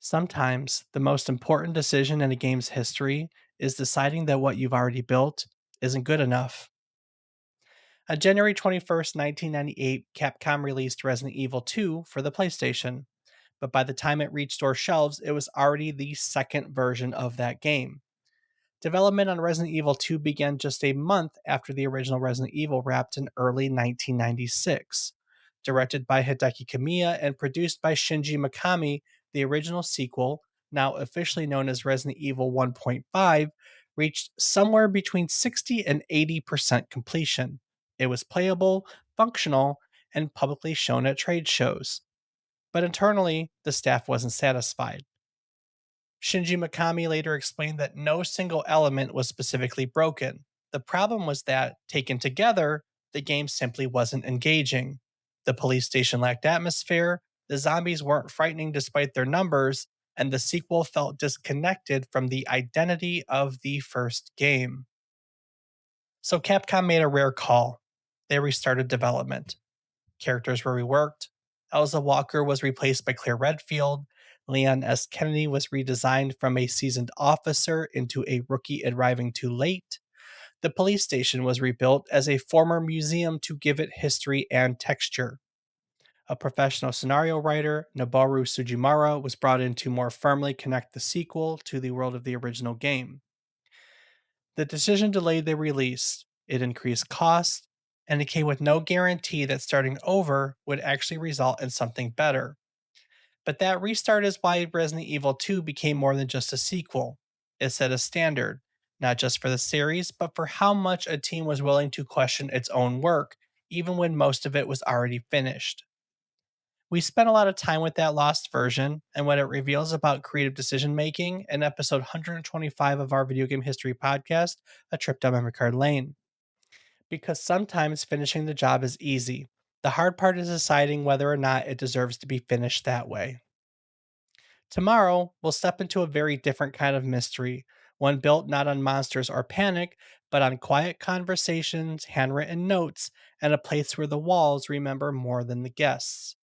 Sometimes the most important decision in a game's history is deciding that what you've already built isn't good enough. On January 21st, 1998, Capcom released Resident Evil 2 for the PlayStation, but by the time it reached store shelves, it was already the second version of that game. Development on Resident Evil 2 began just a month after the original Resident Evil wrapped in early 1996. Directed by Hideki Kamiya and produced by Shinji Mikami, the original sequel, now officially known as Resident Evil 1.5, reached somewhere between 60 and 80% completion. It was playable, functional, and publicly shown at trade shows. But internally, the staff wasn't satisfied. Shinji Mikami later explained that no single element was specifically broken. The problem was that, taken together, the game simply wasn't engaging. The police station lacked atmosphere, the zombies weren't frightening despite their numbers, and the sequel felt disconnected from the identity of the first game. So Capcom made a rare call. They restarted development. Characters were reworked. Elza Walker was replaced by Claire Redfield. Leon S. Kennedy was redesigned from a seasoned officer into a rookie arriving too late. The police station was rebuilt as a former museum to give it history and texture. A professional scenario writer, Noboru Sujimura, was brought in to more firmly connect the sequel to the world of the original game. The decision delayed the release. It increased costs, and it came with no guarantee that starting over would actually result in something better. But that restart is why Resident Evil 2 became more than just a sequel. It set a standard, not just for the series, but for how much a team was willing to question its own work, even when most of it was already finished. We spent a lot of time with that lost version and what it reveals about creative decision making in episode 125 of our video game history podcast, A Trip Down Memory Card Lane. Because sometimes finishing the job is easy. The hard part is deciding whether or not it deserves to be finished that way. Tomorrow, we'll step into a very different kind of mystery, one built not on monsters or panic, but on quiet conversations, handwritten notes, and a place where the walls remember more than the guests.